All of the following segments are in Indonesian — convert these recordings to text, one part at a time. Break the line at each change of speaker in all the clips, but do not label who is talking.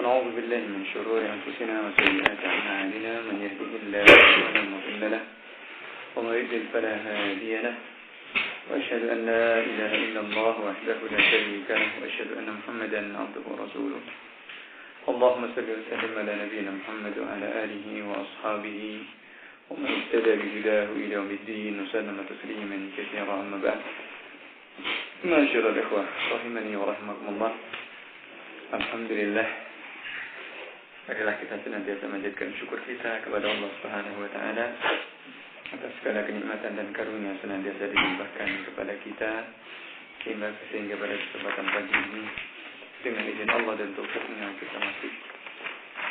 ونعوذ بالله من شرور أنفسنا وسيئات أعمالنا من يهده الله فلا مضل له ومن يضلل فلا هادي له وأشهد أن لا إله إلا الله وحده لا شريك له وأشهد أن محمدا عبده ورسوله اللهم صل وسلم على نبينا محمد وعلى آله وأصحابه ومن اهتدى بهداه إلى يوم الدين وسلم تسليما كثيرا أما بعد معاشر الإخوة rahimani wa rahimakumullah. Alhamdulillah, marilah kita senantiasa menjadikan syukur kita kepada Allah Subhanahu wa taala atas segala kenikmatan dan karunia senantiasa dilimpahkan kepada kita sehingga pada kesempatan pagi ini dengan izin Allah dan taufiknya kita masih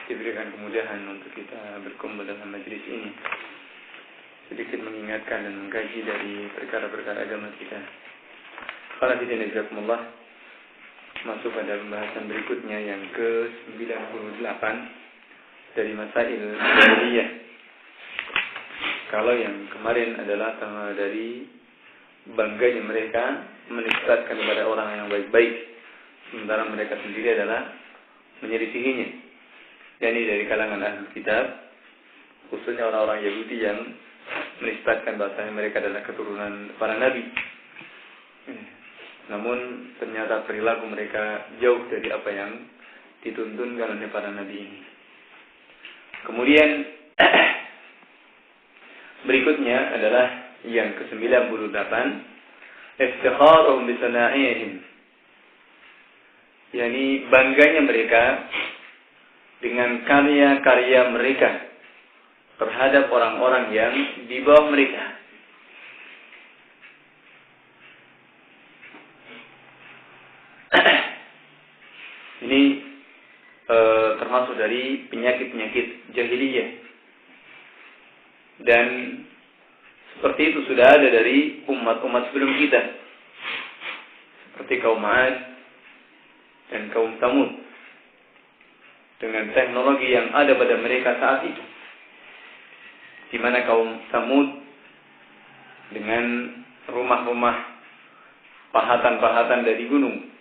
diberikan kemudahan untuk kita berkumpul dalam majelis ini, sedikit mengingatkan dan mengkaji dari perkara-perkara agama kita. Para hadirin jazakumullah, masuk pada pembahasan berikutnya yang ke-98 dari masail jahiliyah. Kalau yang kemarin adalah dari bangganya mereka menisbatkan kepada orang yang baik-baik, sementara mereka sendiri adalah menyelisihinya. Yani dari kalangan ahli kitab, khususnya orang-orang Yahudi yang menisbatkan bahasanya mereka adalah keturunan para nabi. Namun ternyata perilaku mereka jauh dari apa yang dituntunkan oleh para nabi ini. Kemudian berikutnya adalah yang ke-98, iftikharuhum bi sana'ihim. Yani bangganya mereka dengan karya-karya mereka terhadap orang-orang yang di bawah mereka. Ini termasuk dari penyakit-penyakit jahiliyah. Dan seperti itu sudah ada dari umat-umat sebelum kita. Seperti kaum 'Ad dan kaum Tsamud. Dengan teknologi yang ada pada mereka saat itu. Di mana kaum Tsamud dengan rumah-rumah pahatan-pahatan dari gunung.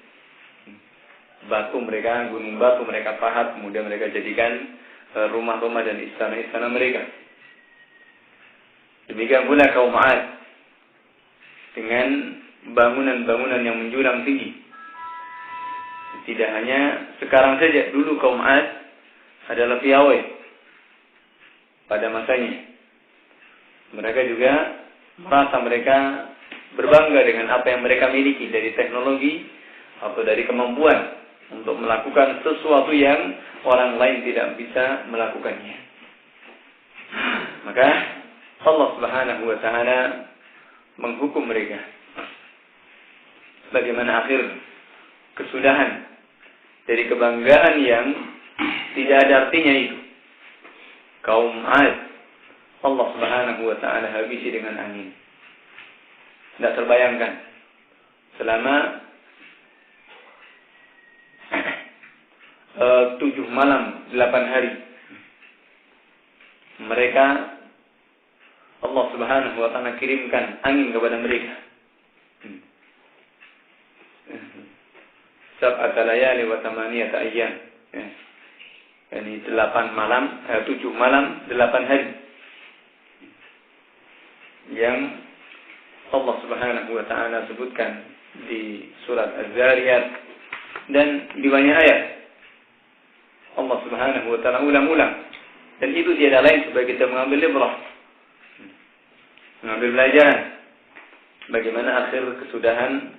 Gunung batu mereka pahat, kemudian mereka jadikan rumah-rumah dan istana-istana mereka. Demikian pula kaum 'Ad dengan bangunan-bangunan yang menjulang tinggi. Tidak hanya sekarang saja, dulu kaum 'Ad adalah piawai pada masanya. Mereka juga merasa mereka berbangga dengan apa yang mereka miliki dari teknologi atau dari kemampuan untuk melakukan sesuatu yang orang lain tidak bisa melakukannya. Maka Allah Subhanahu wa taala menghukum mereka. Bagaimana akhir kesudahan dari kebanggaan yang tidak ada artinya itu. Kaum 'Ad, Allah Subhanahu wa taala habisi dengan angin. Tidak terbayangkan. Selama 7 malam 8 hari mereka, Allah Subhanahu wa ta'ala kirimkan angin kepada mereka. Sab'ata layali wa thamaniyata ayyam. Yani 7 malam 8 hari yang Allah Subhanahu wa ta'ala sebutkan di surat Az-Zariyat dan di banyak ayat. Allah Subhanahu wa ta'ala ulang-ulang. Dan itu tiada lain supaya kita mengambil ibrah, mengambil pelajaran bagaimana akhir kesudahan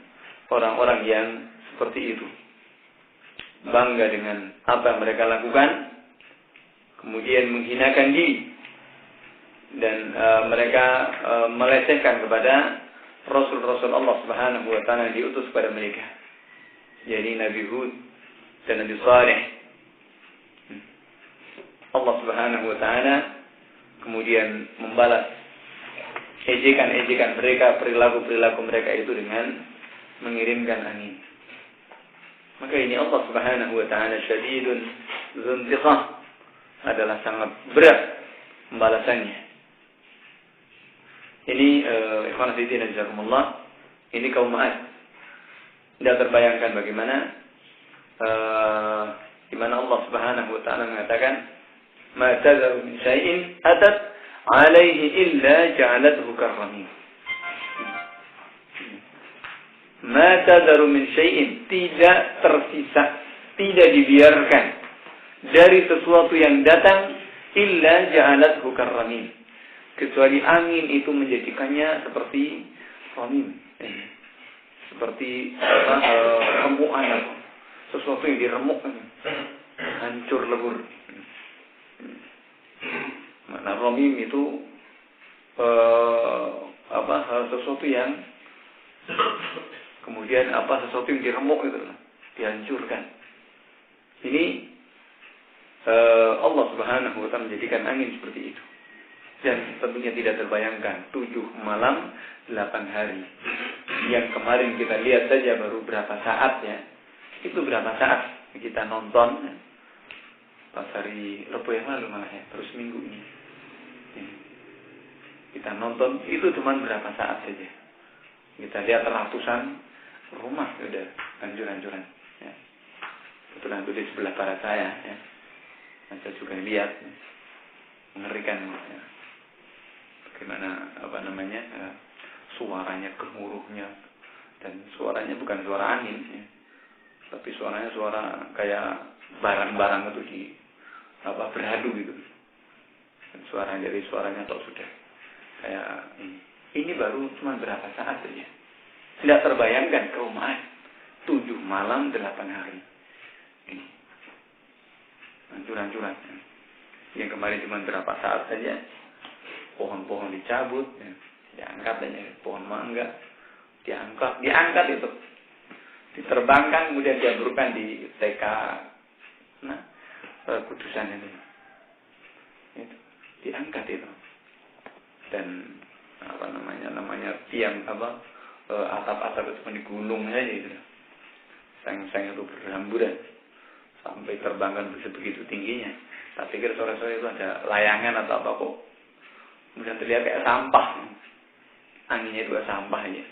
orang-orang yang seperti itu. Bangga dengan apa yang mereka lakukan, kemudian menghinakan diri, dan mereka melecehkan kepada Rasul-Rasul Allah Subhanahu wa ta'ala yang diutus kepada mereka, yakni Nabi Hud dan Nabi Saleh. Allah Subhanahu wa ta'ala kemudian membalas ejekan-ejekan mereka, perilaku-perilaku mereka itu dengan mengirimkan angin. Maka ini Allah Subhanahu wa ta'ala syadidun dzuntiqah, adalah sangat berat pembalasannya. Ini ikhwan fillah jazakumullah, ini kaum 'Ad. Tidak terbayangkan bagaimana di mana Allah Subhanahu wa taala mengatakan, "Ma tadharu min syai'in atat 'alaihi illa ja'alathu karramim." Ma tadharu min syai'in, tidak tersisa, tidak dibiarkan dari sesuatu yang datang illa ja'alathu karramim, kecuali angin itu menjadikannya seperti ramim, seperti remukan, sesuatu yang diremuk, hancur lebur. Makna ramim itu sesuatu yang kemudian sesuatu yang diremuk itu, dihancurkan. Ini Allah Subhanahu wa taala menjadikan angin seperti itu. Dan tentunya tidak terbayangkan 7 malam 8 hari. Yang kemarin kita lihat saja baru berapa saat ya. Itu berapa saat kita nonton pas hari Rabu yang lalu malah ya, terus minggu ini. Kita nonton itu cuma berapa saat saja. Kita lihat ratusan rumah sudah hancur-hancuran ya. Kebetulan itu di sebelah barat saya ya. Saya juga lihat ya. Mengerikan ya. Bagaimana suaranya, gemuruhnya, dan suaranya bukan suara angin ya. Tapi suaranya suara kayak barang-barang itu beradu gitu. Dan suaranya atau sudah kayak ini baru cuma berapa saat saja. Tidak terbayangkan kaum Ad 7 malam 8 hari. Ini hancur-hancuran. Yang kemarin cuma berapa saat saja. Pohon-pohon dicabut, ya. Diangkat aja, pohon mangga diangkat itu, diterbangkan kemudian diamburkan di TK Kudusan itu diangkat itu, dan namanya tiang atap-atap itu di gunung saja itu, sayang itu berhamburan sampai terbangkan begitu tingginya. Tak pikir sore-sore itu ada layangan atau apa kok. Kemudian terlihat kayak sampah. Anginnya juga sampah aja.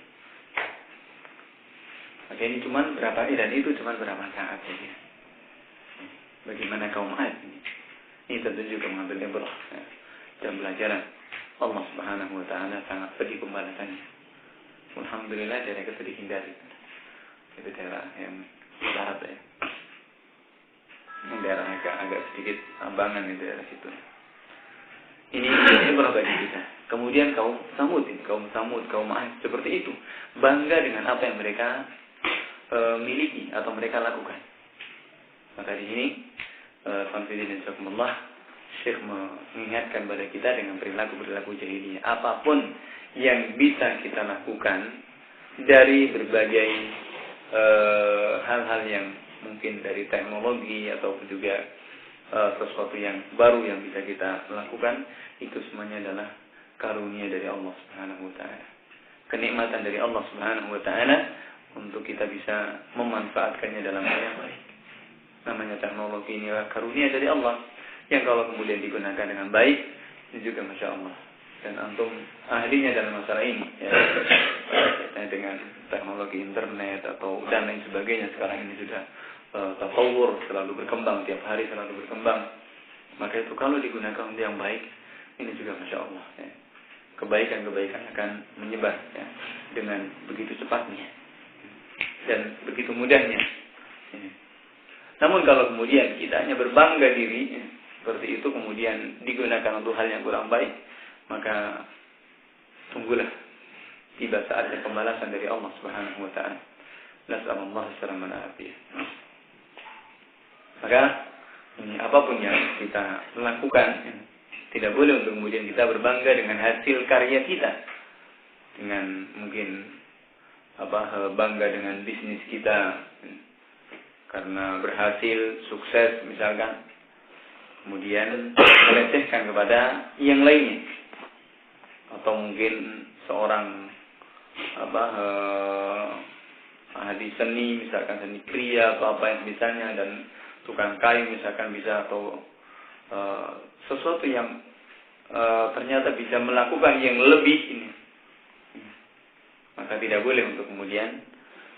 Maka ini cuma berapa dan itu cuma berapa saat saja. Bagaimana kaum Ad ini? Ini tentu juga mengambil ibrah dan pelajaran. Allah Subhanahu wa taala sangat pedih pembalasannya. Alhamdulillah daerah itu dihindari. Itu daerah yang barat ya. Ini daerah agak sedikit ambangan di daerah situ. Ini ibrah bagi kita. Kemudian kaum Samud, kaum Ad seperti itu, bangga dengan apa yang mereka miliki atau mereka lakukan. Maka di sini Fanfidin Insyaallah Syekh mengingatkan pada kita dengan perilaku jahiliyah. Apapun yang bisa kita lakukan dari berbagai hal-hal yang mungkin dari teknologi ataupun juga sesuatu yang baru yang bisa kita lakukan, itu semuanya adalah karunia dari Allah Subhanahu wa taala. Kenikmatan dari Allah Subhanahu wa taala untuk kita bisa memanfaatkannya dalam hal yang baik. Namanya teknologi ini karunia dari Allah yang kalau kemudian digunakan dengan baik, ini juga Masya Allah. Dan antum ahlinya dalam masalah ini ya, dengan teknologi internet atau dan lain sebagainya. Sekarang ini sudah tatawur, selalu berkembang, tiap hari selalu berkembang. Maka itu kalau digunakan untuk yang baik, ini juga Masya Allah ya. Kebaikan-kebaikan akan menyebar ya, dengan begitu cepatnya dan begitu mudahnya ya. Namun kalau kemudian kita hanya berbangga diri ya, seperti itu, kemudian digunakan untuk hal yang kurang baik, maka tunggulah tiba saatnya pembalasan dari Allah Subhanahu wa taala. Nasallallahu alaihi wasallam. Maka ini apapun yang kita lakukan ya, tidak boleh untuk kemudian kita berbangga dengan hasil karya kita, dengan mungkin bangga dengan bisnis kita karena berhasil, sukses misalkan, kemudian melecehkan kepada yang lainnya, atau mungkin seorang ahli seni misalkan, seni kriya atau apa yang misalnya, dan tukang kayu misalkan bisa, atau sesuatu yang ternyata bisa melakukan yang lebih ini, maka tidak boleh untuk kemudian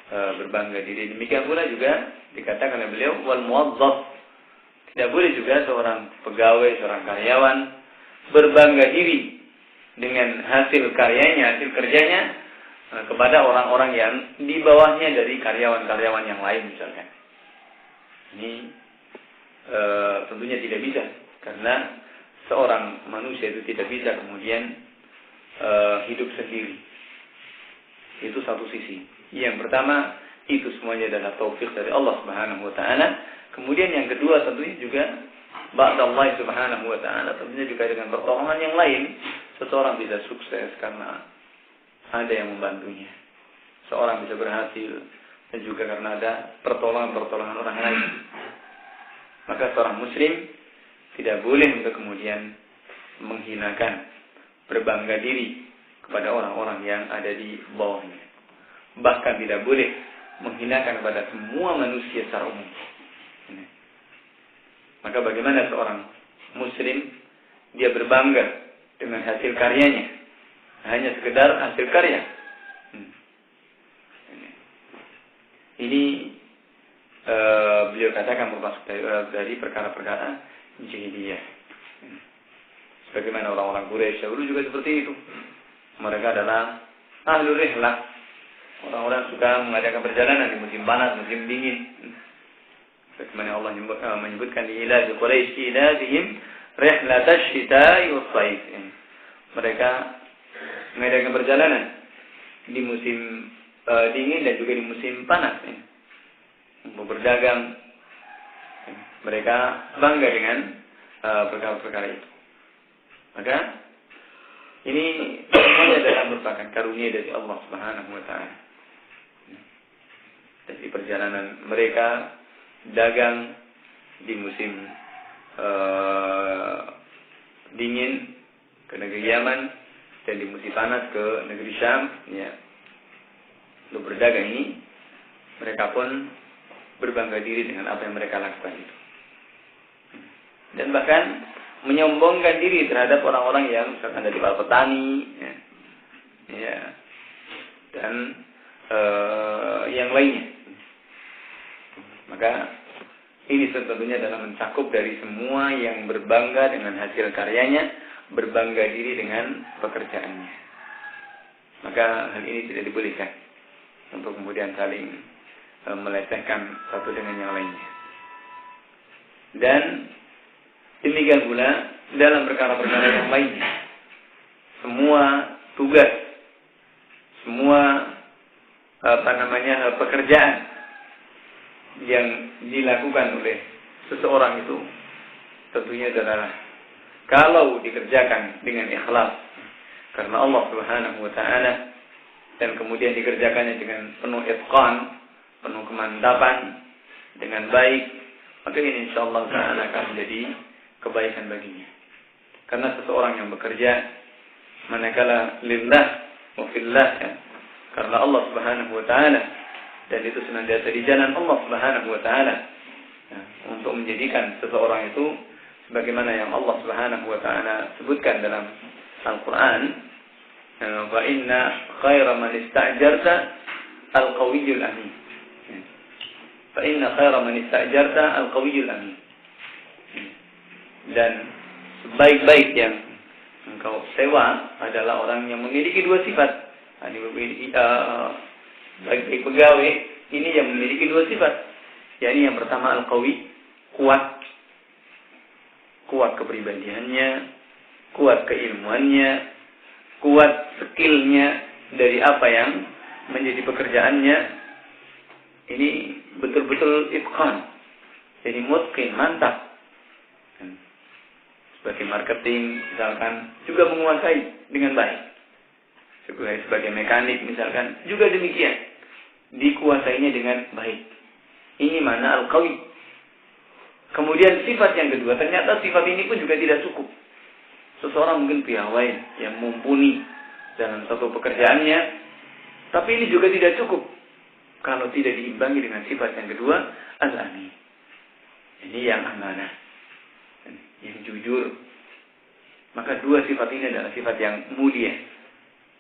berbangga diri. Demikian pula juga dikatakan oleh beliau, wal muwazzaf tidak boleh juga seorang pegawai, seorang karyawan berbangga diri dengan hasil karyanya, hasil kerjanya kepada orang-orang yang di bawahnya dari karyawan-karyawan yang lain misalkan. Ini tentunya tidak bisa, karena seorang manusia itu tidak bisa kemudian hidup sendiri. Itu satu sisi. Yang pertama, itu semuanya adalah taufik dari Allah Subhanahu wa taala. Kemudian yang kedua tentunya juga ba'dallah Subhanahu wa taala, tentunya juga dengan pertolongan yang lain, seseorang bisa sukses karena ada yang membantunya. Seorang bisa berhasil dan juga karena ada pertolongan-pertolongan orang lain. Maka seorang muslim tidak boleh untuk kemudian menghinakan, berbangga diri kepada orang-orang yang ada di bawahnya. Bahkan tidak boleh menghinakan kepada semua manusia secara umum. Maka bagaimana seorang muslim dia berbangga dengan hasil karyanya, hanya sekedar hasil karya. Ini beliau katakan termasuk dari perkara-perkara jahiliyah. Sebagaimana orang-orang Quraisy dulu juga seperti itu. Mereka adalah ahlul rihlah, orang-orang suka mengadakan perjalanan di musim panas, musim dingin. Bagaimana Allah menyebutkan di Ilaj Quraisy ilazihim rihlatash shita'i was-sayf. Mereka mengadakan perjalanan di musim dingin dan juga di musim panas. Untuk berdagang, mereka bangga dengan perkara-perkara itu. Maka ini semuanya adalah merupakan karunia dari Allah Subhanahu wa taala. Dari perjalanan mereka dagang di musim dingin ke negeri Yaman dan di musim panas ke negeri Syam, ya. Untuk berdagang ini mereka pun berbangga diri dengan apa yang mereka lakukan itu. Dan bahkan menyombongkan diri terhadap orang-orang yang misalkan dari para petani, ya, dan yang lainnya. Maka ini tentunya adalah mencakup dari semua yang berbangga dengan hasil karyanya, berbangga diri dengan pekerjaannya. Maka hal ini tidak dibolehkan untuk kemudian saling melecehkan satu dengan yang lainnya. Dan demikian pula dalam perkara-perkara yang lainnya. Semua tugas, semua pekerjaan yang dilakukan oleh seseorang itu tentunya adalah kalau dikerjakan dengan ikhlas karena Allah Subhanahu wa taala dan kemudian dikerjakannya dengan penuh itqan, penuh kemantapan, dengan baik, maka ini insyaallah ta'ala akan menjadi kebaikan baginya. Karena seseorang yang bekerja manakala lillah wa fillah, ya, karena Allah Subhanahu wa taala, dan itu senantiasa di jalan Allah Subhanahu wa taala, ya, untuk menjadikan seseorang itu sebagaimana yang Allah Subhanahu wa taala sebutkan dalam Al-Qur'an, wa inna khaira man ista'jarta al-qawiyyul amin. Fa inna khaira man ista'jarta al-qawiyyul amin. Dan sebaik-baik yang engkau sewa adalah orang yang memiliki dua sifat. Baik-baik pegawai ini yang memiliki dua sifat. Yakni yang pertama al-qawi, kuat kepribadiannya, kuat keilmuannya, kuat skillnya dari apa yang menjadi pekerjaannya. Ini betul-betul itqan, jadi mutqin, mantap. Sebagai marketing misalkan juga menguasai dengan baik. Sebagai mekanik misalkan juga demikian, dikuasainya dengan baik. Ini mana al-qawi. Kemudian sifat yang kedua, ternyata sifat ini pun juga tidak cukup. Seseorang mungkin piawai yang mumpuni dalam satu pekerjaannya, tapi ini juga tidak cukup kalau tidak diimbangi dengan sifat yang kedua, al-amin. Ini yang amanah, yang jujur. Maka dua sifat ini adalah sifat yang mulia.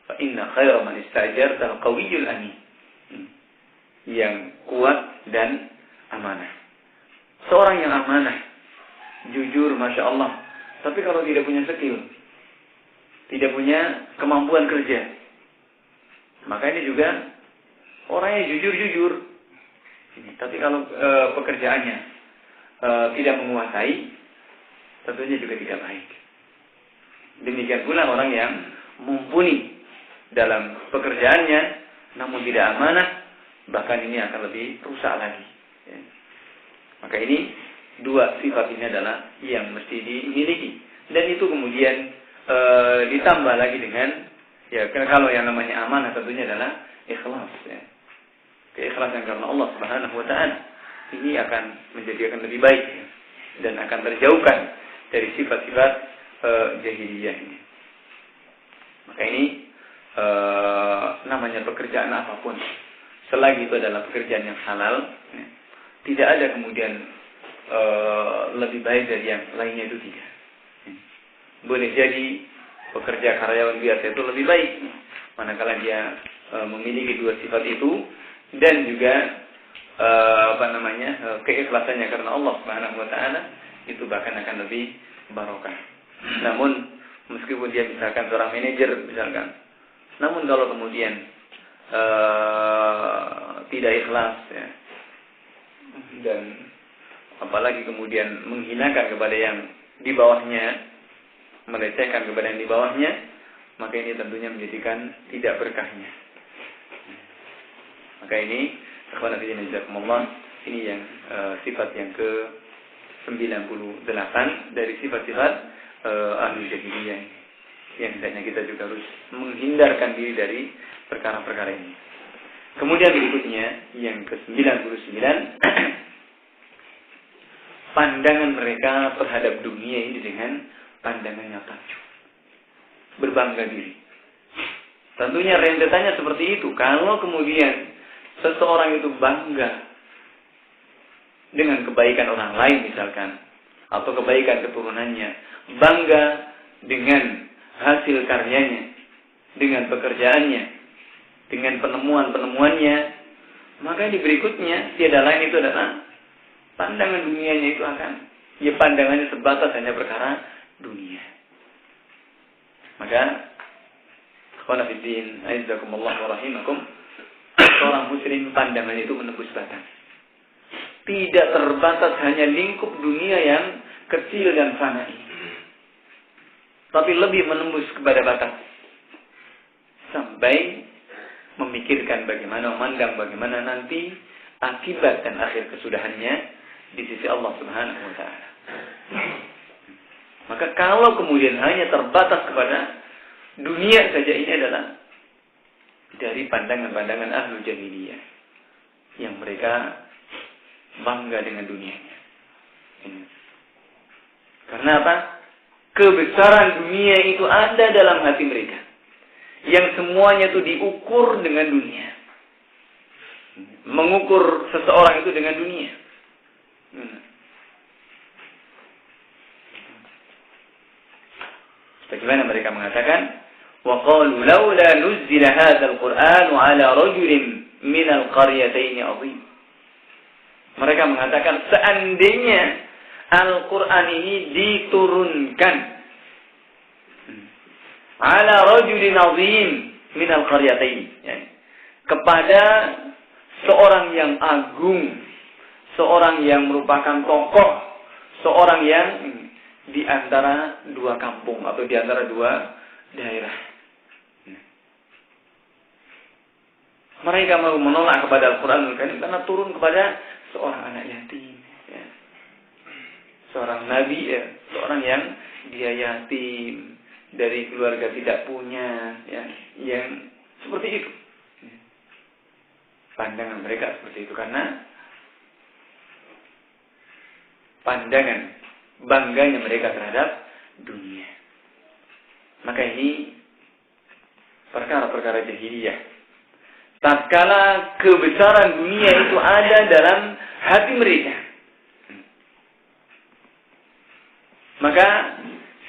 Fa inna khaira man ista'jarta al-qawiyyul amin. Yang kuat dan amanah. Seorang yang amanah jujur, Masya Allah. Tapi kalau tidak punya skill, tidak punya kemampuan kerja, maka ini juga orangnya jujur-jujur. Tapi kalau pekerjaannya tidak menguasai, tentunya juga tidak baik. Demikian pula orang yang mumpuni dalam pekerjaannya, namun tidak amanah, bahkan ini akan lebih rusak lagi. Ya. Maka ini dua sifat ini adalah yang mesti dimiliki. Dan itu kemudian ditambah lagi dengan, ya kalau yang namanya amanah tentunya adalah ikhlas. Ya. Keikhlasan karena Allah Subhanahu Wa Taala ini akan menjadikan lebih baik, ya, dan akan terjauhkan dari sifat-sifat jahiliyah ini. Maka ini namanya pekerjaan apapun, selagi itu adalah pekerjaan yang halal, ya, tidak ada kemudian lebih baik dari yang lainnya, itu tidak. Boleh jadi pekerja karyawan biasa itu lebih baik, manakala dia memiliki dua sifat itu, dan juga keikhlasannya karena Allah Subhanahu Wa Taala, itu bahkan akan lebih barokah. Namun meskipun dia misalkan seorang manajer misalkan, namun kalau kemudian tidak ikhlas, ya, dan apalagi kemudian menghinakan kepada yang di bawahnya, melecehkan kepada yang di bawahnya, maka ini tentunya menjadikan tidak berkahnya. Maka ini akhwan fillah jazakumullah, ini yang sifat yang ke-98 dari sifat-sifat ahli jahiliyah ini, yang hendaknya kita juga harus menghindarkan diri dari perkara-perkara ini. Kemudian berikutnya yang ke-99, pandangan mereka terhadap dunia ini dengan pandangan yang takjub, berbangga diri. Tentunya rentetannya seperti itu. Kalau kemudian seseorang itu bangga dengan kebaikan orang lain misalkan, atau kebaikan keturunannya, bangga dengan hasil karyanya, dengan pekerjaannya, dengan penemuan-penemuannya, maka di berikutnya tiada lain itu adalah pandangan dunianya itu akan, ya pandangannya sebatas hanya perkara dunia. Maka ikhwan fillah azzakumullah wa rahimakum, seorang muslim pandangan itu menembus batas. Tidak terbatas hanya lingkup dunia yang kecil dan fana ini, tapi lebih menembus kepada batas, sampai memikirkan bagaimana, memandang bagaimana nanti akibat dan akhir kesudahannya di sisi Allah Subhanahu Wa Taala. Maka kalau kemudian hanya terbatas kepada dunia saja, ini adalah dari pandangan-pandangan ahlu jahiliyah yang mereka bangga dengan dunianya. Karena apa? Kebesaran dunia itu ada dalam hati mereka, yang semuanya itu diukur dengan dunia, mengukur seseorang itu dengan dunia. Bagaimana mereka mengatakan, wa qalu laula nuzila hadzal Qur'an 'ala rajulin min al-qaryatayn 'azim. Mereka mengatakan seandainya Al-Qur'an ini diturunkan 'ala rajulin 'azim min al-qaryatayn, yani kepada seorang yang agung, seorang yang merupakan tokoh, seorang yang di antara dua kampung atau di antara dua daerah. Mereka mau menolak kepada Al-Quranul Karim karena turun kepada seorang anak yatim, ya. Seorang nabi, ya. Seorang yang dia yatim, dari keluarga tidak punya, ya. Yang seperti itu. Pandangan mereka seperti itu karena pandangan bangganya mereka terhadap dunia. Maka ini perkara-perkara jahiliyah. Tatkala kebesaran dunia itu ada dalam hati mereka, maka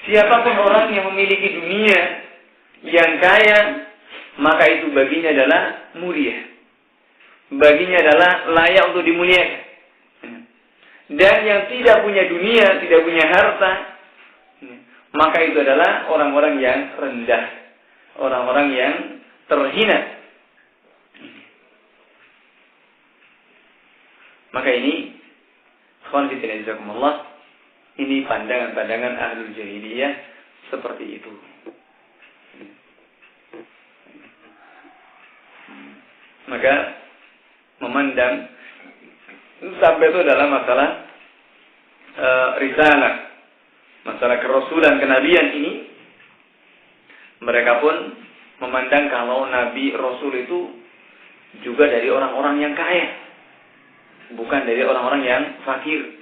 siapapun orang yang memiliki dunia yang kaya, maka itu baginya adalah mulia, baginya adalah layak untuk dimuliakan. dan yang tidak punya dunia, tidak punya harta, maka itu adalah orang-orang yang rendah, orang-orang yang terhina. Maka ini, ikhwan fillah jazakumullah, ini pandangan-pandangan ahlul jahiliyah seperti itu. Maka memandang sampai itu dalam masalah risalah, masalah kerasulan, kenabian ini, mereka pun memandang kalau nabi rasul itu juga dari orang-orang yang kaya, bukan dari orang-orang yang fakir.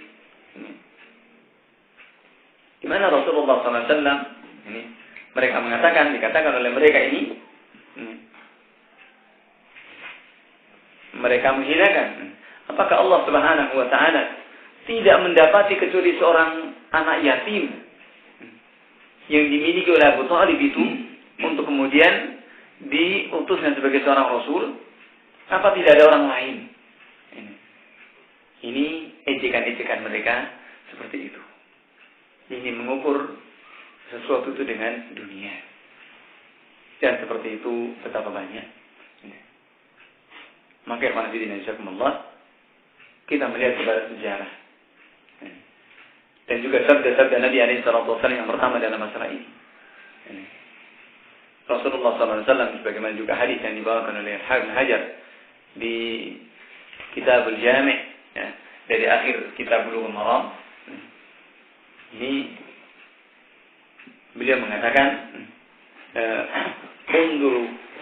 Di mana Rasulullah SAW ini mereka dikatakan oleh mereka ini, mereka menghinakan. Apakah Allah Subhanahu wa Ta'ala tidak mendapati kecuali seorang anak yatim yang dimiliki oleh Abu Thalib itu untuk kemudian diutusnya sebagai seorang rasul? Apa tidak ada orang lain? Ini ejekan-ejekan mereka seperti itu. Ini mengukur sesuatu itu dengan dunia. Dan seperti itu betapa banyak. Maka ikhwan fillah jazakumullah, kita melihat kepada sejarah dan juga sabda-sabda Nabi alaihi salatu wasallam yang pertama dalam masalah ini. Rasulullah sallallahu alaihi wasallam sebagaimana juga hadis yang dibawakan oleh Ibnu Hajar di Kitabul Jami', ya, dari akhir kitab Bulughul Maram. Ini beliau mengatakan,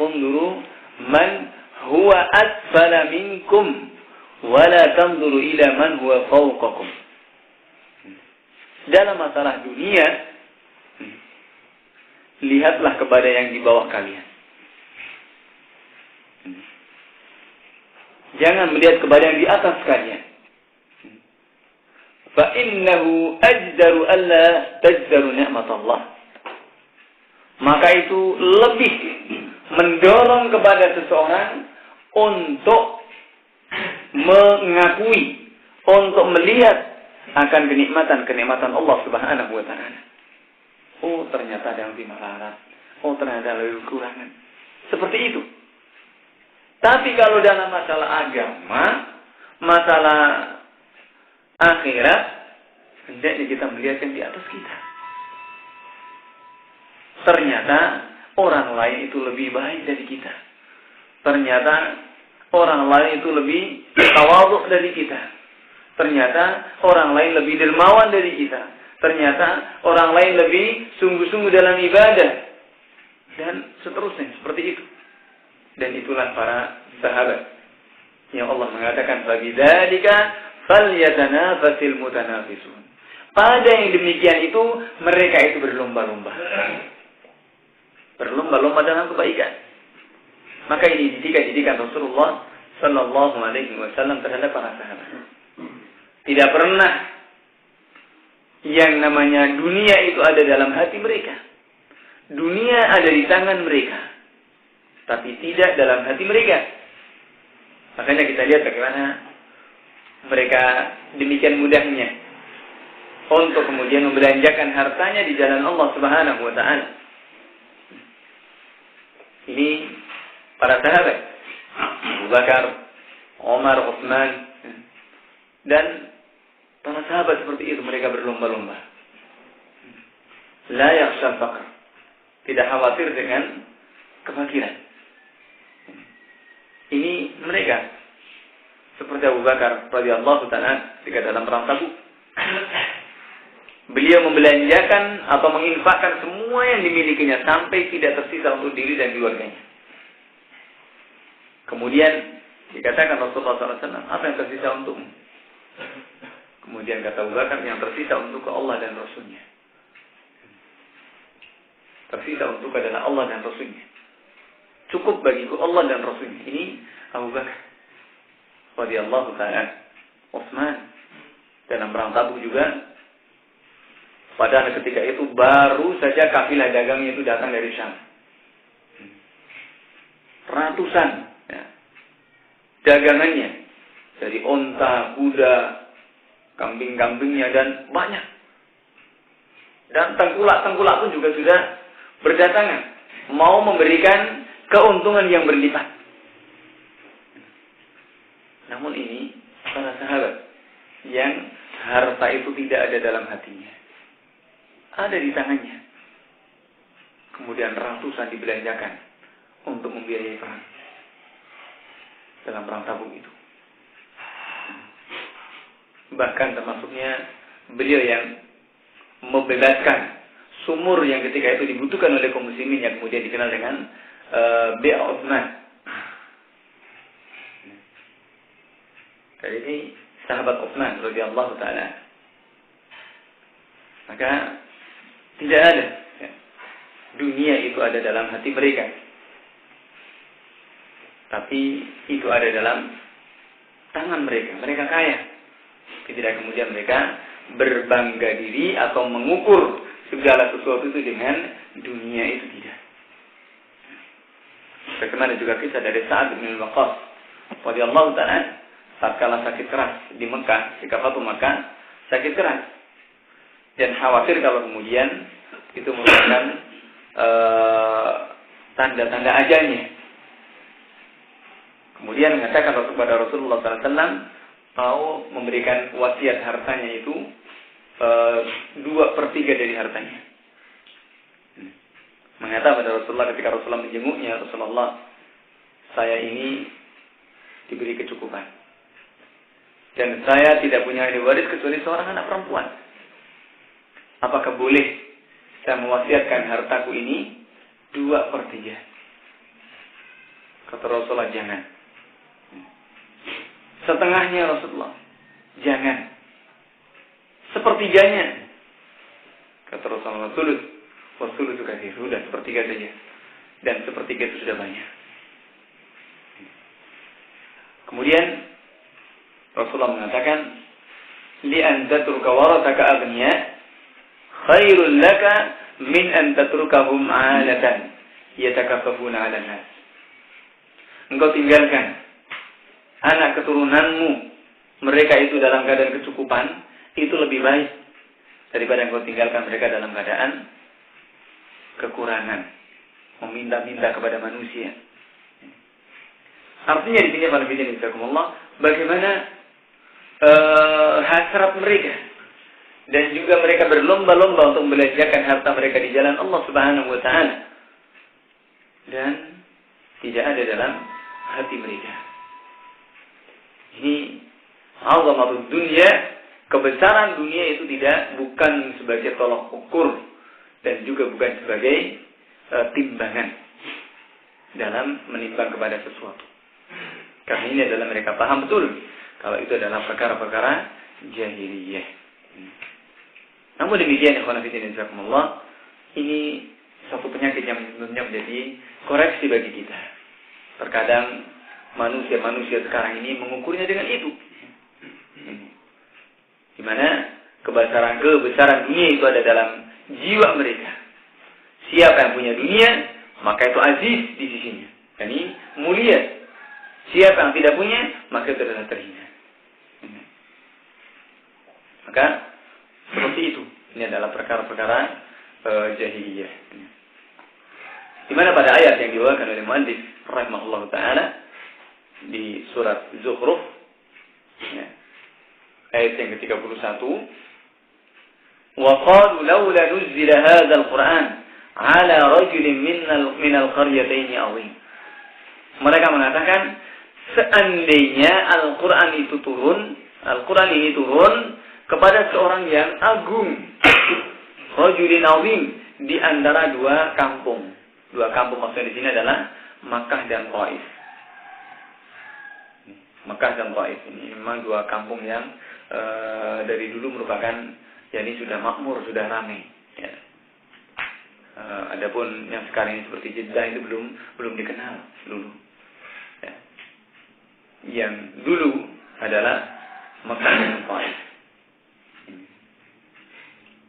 "Unduru man huwa asfala minkum wala tanzuru ila man huwa fawqakum." Dalam masalah dunia, lihatlah kepada yang di bawah kalian. Jangan melihat kepada yang di atas kalian. Fa innahu ajdaru alla tajdaru ni'matallah. Maka itu lebih mendorong kepada seseorang untuk mengakui, untuk melihat akan kenikmatan Allah Subhanahu wa Ta'ala. Oh, ternyata ada yang lebih melarat. Oh, ternyata ada lebih kekurangan. Seperti itu. Tapi kalau dalam masalah agama, masalah akhirat, hendaknya kita melihat yang di atas kita. Ternyata orang lain itu lebih baik dari kita. Ternyata orang lain itu lebih tawadhu dari kita. Ternyata orang lain lebih dermawan dari kita. Ternyata orang lain lebih sungguh-sungguh dalam ibadah. Dan seterusnya, seperti itu. Dan itulah para sahabat yang Allah mengatakan, "Fabidzalika falyatanafasil mutanafisun." Pada yang demikian itu, mereka itu berlomba-lomba. Berlomba-lomba dalam kebaikan. Maka ini didikan Rasulullah sallallahu alaihi wasallam terhadap para sahabat. Tidak pernah yang namanya dunia itu ada dalam hati mereka. Dunia ada di tangan mereka, tapi tidak dalam hati mereka. Makanya kita lihat bagaimana mereka demikian mudahnya untuk kemudian membelanjakan hartanya di jalan Allah Subhanahu wa Ta'ala. Ini para sahabat, Abu Bakar, Umar, Utsman, dan para sahabat seperti itu, mereka berlomba-lomba. La yakhshal faqr, tidak khawatir dengan kefakiran. Ini mereka seperti Abu Bakar radhiyallahu ta'ala ketika dalam perang Tabuk, beliau membelanjakan atau menginfakkan semua yang dimilikinya sampai tidak tersisa untuk diri dan keluarganya. Kemudian dikatakan Rasulullah SAW, apa yang tersisa untukmu? Kemudian kata Abu Bakar, yang tersisa untuk Allah dan Rasulnya. Tersisa untuk adalah Allah dan Rasulnya. Cukup bagiku Allah dan Rasulnya. Ini Abu Bakar radhiyallahu ta'ala. Utsman dalam perang Tabuk juga. Padahal ketika itu baru saja kafilah dagangnya itu datang dari Syam. Ratusan dagangannya dari onta, kuda, kambing-kambingnya dan banyak. Dan tengkulak-tengkulak pun juga sudah berdatangan, mau memberikan keuntungan yang berlipat. Namun ini para sahabat yang harta itu tidak ada dalam hatinya, ada di tangannya. Kemudian ratusan dibelanjakan untuk membiayai perang dalam perang Tabuk itu. Bahkan termasuknya beliau yang membebaskan sumur yang ketika itu dibutuhkan oleh kaum muslimin yang kemudian dikenal dengan Bi'r Utsman. Jadi ini sahabat Utsman radhiyallahu taala. Maka tidak ada dunia itu ada dalam hati mereka, tapi itu ada dalam tangan mereka. Mereka kaya. Tidak kemudian mereka berbangga diri atau mengukur segala sesuatu itu dengan dunia itu, tidak. Bagaimana juga kisah dari Sa'ad bin Waqqas radhiyallahu ta'ala tatkala sakit keras di Mekah, ketika Fatu Mekah sakit keras dan khawatir kalau kemudian itu merupakan tanda-tanda ajalnya. Kemudian mengatakan kepada Rasulullah SAW mau memberikan wasiat hartanya itu 2/3 dari hartanya. Mengatakan pada Rasulullah ketika Rasulullah menjenguknya, Rasulullah, saya ini diberi kecukupan dan saya tidak punya ahli waris kecuali seorang anak perempuan. Apakah boleh saya mewasiatkan hartaku ini 2/3? Kata Rasulullah, jangan. Setengahnya Rasulullah, jangan. Sepertiganya. Kata Rasulullah, sulus. Wasulus itu kasih, sudah sepertiga saja. Dan sepertiga itu sudah banyak. Kemudian Rasulullah mengatakan, li an tatruka warataka aghniya khairul laka min an tatrukahum 'alatan yatakaffafuna 'alan nas. Engkau tinggalkan anak keturunanmu, mereka itu dalam keadaan kecukupan, itu lebih baik daripada engkau tinggalkan mereka dalam keadaan kekurangan, meminta-minta kepada manusia. Artinya di sini para bidin insyaallah bagaimana hasrat mereka dan juga mereka berlomba-lomba untuk membelanjakan harta mereka di jalan Allah Subhanahu wa taala, dan tidak ada dalam hati mereka. Ini azamatud dunya, kebesaran dunia itu bukan sebagai tolok ukur dan juga bukan sebagai timbangan dalam menimbang kepada sesuatu. Karena ini adalah mereka paham betul kalau itu adalah perkara-perkara jahiliyah. Namun demikian, ikhwan fillah jazakumullah, ini satu penyakit yang sebenarnya menjadi koreksi bagi kita. Terkadang manusia sekarang ini mengukurnya dengan itu. Di mana kebesaran dunia itu ada dalam jiwa mereka. Siapa yang punya dunia, maka itu aziz di sisinya. Yani mulia. Siapa yang tidak punya, maka itu adalah terhina. Maka seperti itu. Ini adalah perkara-perkara jahiliyah. Di mana pada ayat yang dibawakan oleh muallif rahimahullahu taala di surat Zukhruf, ya, ayat yang ke-31, wa qalu laula nuzila hadzal qur'an ala rajulin minal qaryatayn azim. Mereka mengatakan, seandainya Al-Qur'an ini turun kepada seorang yang agung, rajulin azim, di antara dua kampung. Dua kampung maksudnya di sini adalah Makkah dan Taif. Makkah dan Taif ini memang dua kampung yang dari dulu merupakan, ini sudah makmur, sudah ramai. Ya. Adapun yang sekarang ini seperti Jeddah itu belum dikenal dulu. Ya. Yang dulu adalah Makkah dan Taif.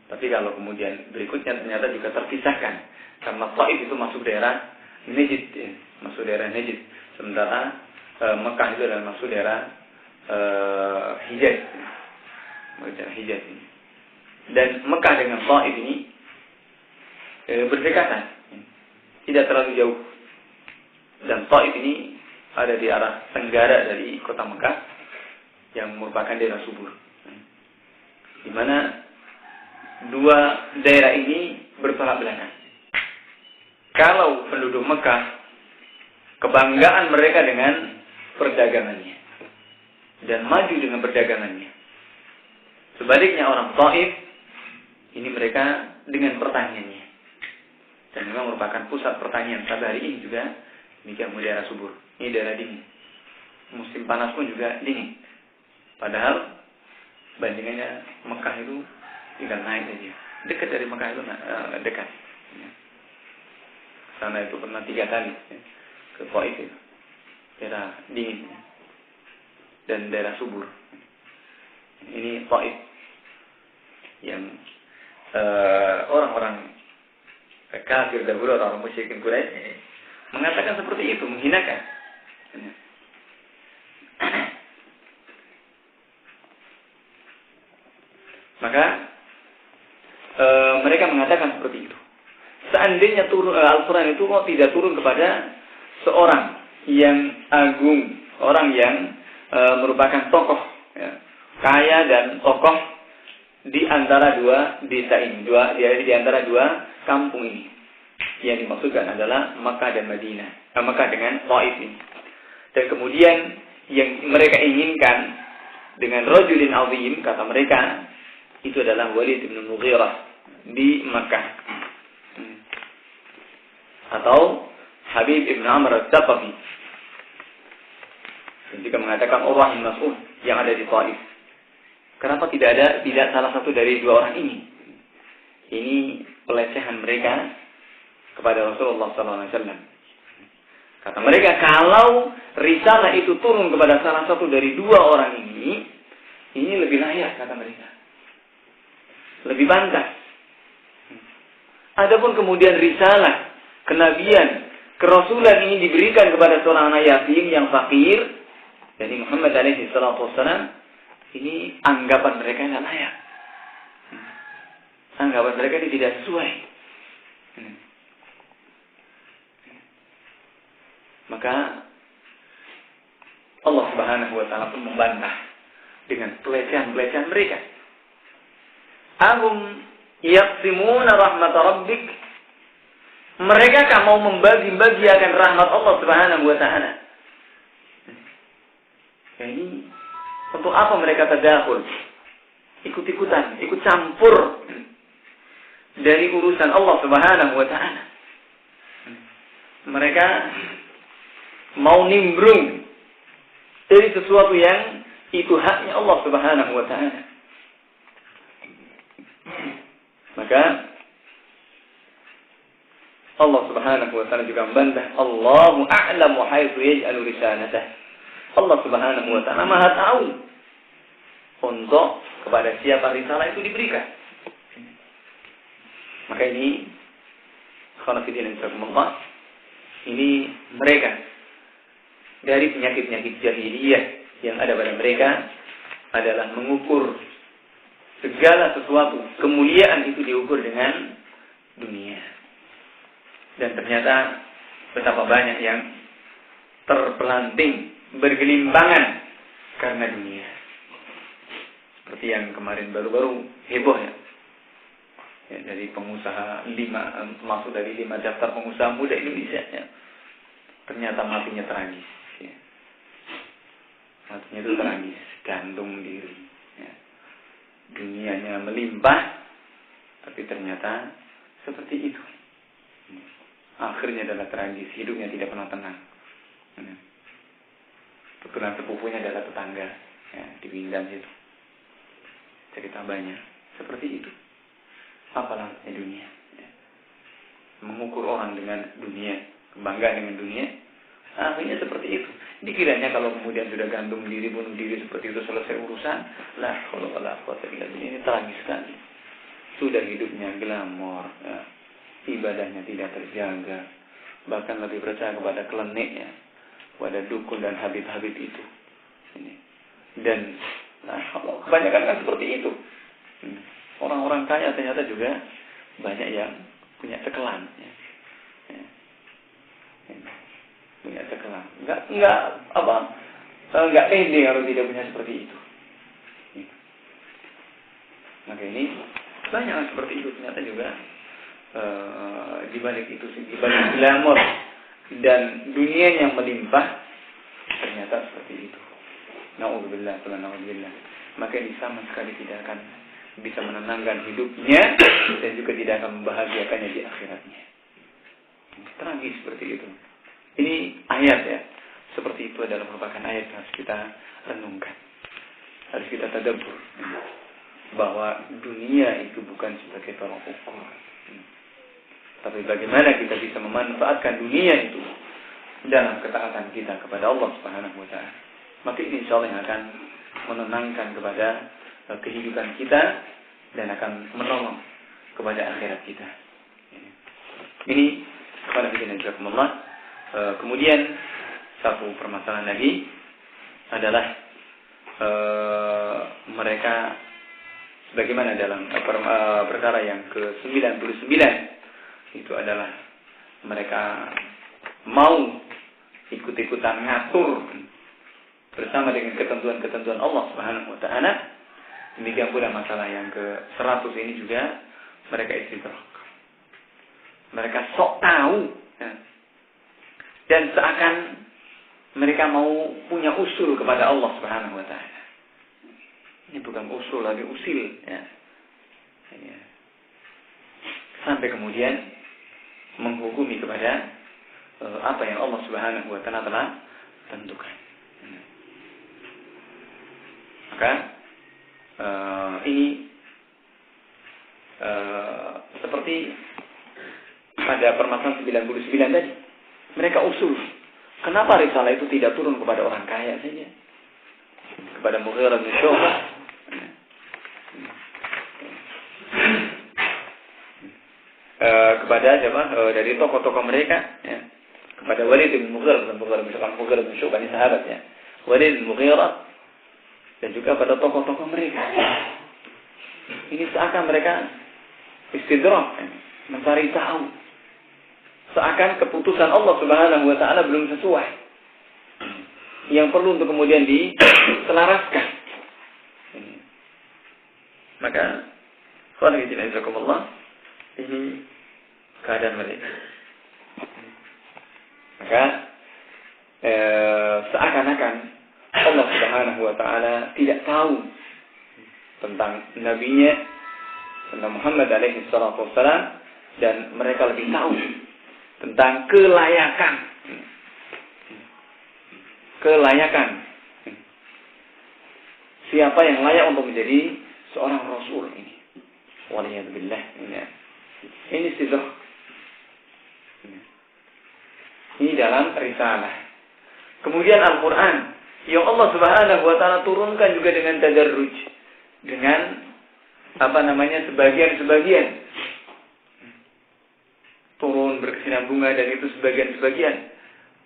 Tapi kalau kemudian berikutnya ternyata juga terpisahkan, karena Taif itu masuk daerah Najd, ya. Masuk daerah Najd. Sementara Mekah itu adalah masuk daerah Hijaz, daerah Hijaz ini. Dan Mekah dengan Taif ini berdekatan, tidak terlalu jauh. Dan Taif ini ada di arah tenggara dari kota Mekah yang merupakan daerah subur, di mana dua daerah ini bertolak belakang. Kalau penduduk Mekah, kebanggaan mereka dengan perdagangannya dan maju dengan perdagangannya. Sebaliknya orang Taif ini mereka dengan pertaniannya, dan memang merupakan pusat pertanian sampai hari ini juga. Demikian daerah subur, ini daerah dingin. Musim panas pun juga dingin. Padahal bandingannya Mekah itu tinggal naik saja. Dekat dari Mekah itu dekat. Sana itu pernah 3 kali ke Taif itu. Daerah dingin dan daerah subur. Ini Taif yang orang-orang kafir dahulu, orang musyrikin Quraisy mengatakan seperti itu, menghinakan. Maka mereka mengatakan seperti itu. Seandainya Al-Quran itu kok tidak turun kepada seorang yang agung, orang yang merupakan tokoh kaya dan tokoh di antara dua desa ini, di antara dua kampung ini. Yang dimaksudkan adalah Makkah dan Madinah, Makkah dengan Taif ini. Dan kemudian yang mereka inginkan dengan rajulin azim, kata mereka, itu adalah Walid bin Mughirah di Makkah, atau Habib ibn Amr al-Thaqafi. Dan juga mengatakan orang yang Mas'ud yang ada di Taif. Kenapa tidak salah satu dari dua orang ini? Ini pelecehan mereka kepada Rasulullah SAW. Kata mereka, kalau risalah itu turun kepada salah satu dari dua orang ini lebih layak, kata mereka, lebih pantas. Adapun kemudian risalah, kenabian, kerasulan ini diberikan kepada seorang anak yatim yang fakir, jadi Muhammad SAW, ini anggapan mereka tidak layak. Anggapan mereka ini tidak sesuai. Maka Allah Subhanahu wa taala pun membantah dengan pelecehan-pelecehan mereka. Ahum yaqsimuna rahmat rabbik. Mereka mau membagi-bagiakan rahmat Allah Subhanahu wa taala. Ini untuk apa mereka tadakhul? Ikut-ikutan, ikut campur dari urusan Allah Subhanahu wa taala. Mereka mau nimbrung dari sesuatu yang itu haknya Allah Subhanahu wa ta'ala. Maka Allah Subhanahu wa ta'ala juga membantah, Allahu a'lamu haitsu yaj'alu risalatah. Allah Subhanahu wa ta'ala Maha tahu untuk kepada siapa risalah itu diberikan. Maka ini khonafidin insyaallah, ini mereka dari penyakit-penyakit jahiliyah yang ada pada mereka adalah mengukur segala sesuatu, kemuliaan itu diukur dengan dunia. Dan ternyata betapa banyak yang terpelanting, bergelimpangan karena dunia. Seperti yang kemarin baru-baru heboh ya, dari pengusaha 5 daftar pengusaha muda Indonesia ya. Ternyata matinya tragis. Matinya itu tragis, gantung diri. Ya. Dunianya melimpah, tapi ternyata seperti itu. Akhirnya adalah tragis, hidupnya tidak pernah tenang. Kebetulan sepupunya adalah tetangga, ya, di Bindan itu. Cerita banyak seperti itu. Apalah dunia? Ya. Mengukur orang dengan dunia, kebanggaan dengan dunia. Akhirnya seperti itu. Dikiranya kalau kemudian sudah gantung diri, bunuh diri seperti itu selesai urusan, kalau ini tragis sekali. Sudah hidupnya glamor, ya. Ibadahnya tidak terjaga, bahkan lebih percaya kepada kleniknya, kepada dukun dan habib-habib itu. Dan Nah, kebanyakan kan seperti itu. Orang-orang kaya ternyata juga banyak yang punya cekelan. Punya cekelan. Enggak pede kalau tidak punya seperti itu. Maka ini banyak seperti itu ternyata juga di balik itu, di balik glamor dan dunia yang melimpah ternyata seperti itu. Na'udzubillah. Maka ini sama sekali tidak akan bisa menenangkan hidupnya dan juga tidak akan membahagiakannya di akhiratnya. Tragis seperti itu. Ini ayat ya. Seperti itu adalah merupakan ayat yang harus kita renungkan. Harus kita tadabbur. Bahwa dunia itu bukan sebagai tolak ukur. Tapi bagaimana kita bisa memanfaatkan dunia itu dalam ketaatan kita kepada Allah Subhanahu wa taala. Maka ini insyaallah yang akan menenangkan kepada kehidupan kita dan akan menolong kepada akhirat kita. Ini kepada kita jazakumullah. Kemudian satu permasalahan lagi adalah mereka bagaimana dalam perkara yang ke-99 itu adalah mereka mau ikut-ikutan ngatur bersama dengan ketentuan-ketentuan Allah Subhanahu wa taala. Demikian pula masalah yang ke-100 ini juga mereka istidrak. Mereka sok tahu ya. Dan seakan mereka mau punya usul kepada Allah Subhanahu wa taala. Ini bukan usul lagi, usil ya. Ya. Sampai kemudian menghukumi kepada apa yang Allah Subhanahu wa taala telah tentukan. Maka ini seperti pada permasalahan 99 tadi, mereka usul. Kenapa risalah itu tidak turun kepada orang kaya saja? Kepada Mughirah bin Syu'bah. Kepada siapa? Dari tokoh-tokoh mereka ya. Kepada Walid bin Mughirah, misalkan Mughirah bin Syu'bah ini sahabatnya. Walid bin Mughirah dan juga pada tokoh-tokoh mereka. Ini seakan mereka istidrak, mencari tahu. Seakan keputusan Allah Subhanahu wa taala belum sesuai. Yang perlu untuk kemudian diselaraskan. Maka ini keadaan mereka. Maka seakan-akan Allah Subhanahu wa taala tidak tahu tentang nabinya, tentang Muhammad alaihi salatu wassalam, dan mereka lebih tahu tentang kelayakan siapa yang layak untuk menjadi seorang rasul ini. Waliyadzubillah. Ini istidrak. Ini dalam risalah. Kemudian Al-Quran yang Allah Subhanahu wa taala turunkan juga dengan tadarruj, dengan sebagian-sebagian turun berkesinambungan, dan itu sebagian-sebagian.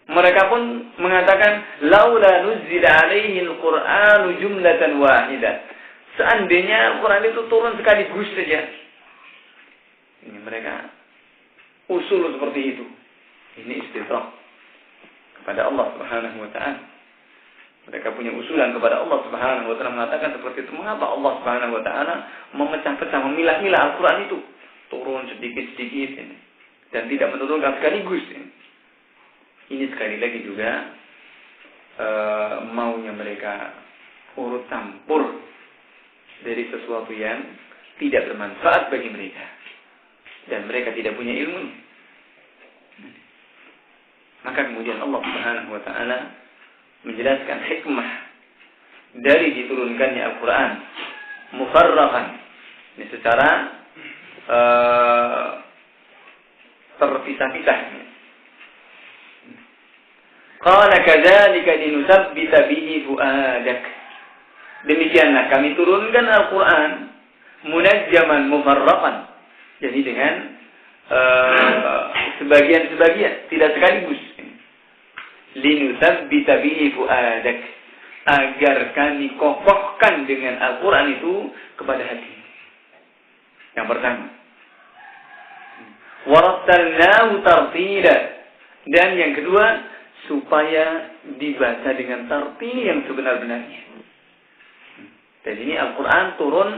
Mereka pun mengatakan laula nuzila alaihi al-Qur'anu jumlatan wahidah. Seandainya Al-Quran itu turun sekaligus saja. Ini mereka usul seperti itu. Ini istidrak kepada Allah Subhanahu wa taala. Mereka punya usulan kepada Allah Subhanahu wa taala, mengatakan seperti itu. Mengapa Allah Subhanahu wa taala memecah-pecah, memilah-milah Al-Quran itu? Turun sedikit-sedikit ini, dan tidak menurunkan sekaligus ini. Ini sekali lagi juga maunya mereka urut campur dari sesuatu yang tidak bermanfaat bagi mereka, dan mereka tidak punya ilmu. Maka kemudian Allah Subhanahu wa taala menjelaskan hikmah dari diturunkannya Al-Quran mufarraqan, ini secara terpisah-pisah. Qala kadzalika linutsabbita bihi fuadak. Demikianlah kami turunkan Al-Quran munajjaman mufarraqan, jadi dengan sebagian-sebagian, tidak sekaligus. Linutsabbita bihi fuadak, agar kami kokohkan dengan Al-Quran itu kepada hati. Yang pertama. Warattalnahu tartila. Dan yang kedua, supaya dibaca dengan tartil yang sebenar-benarnya. Dan ini Al-Quran turun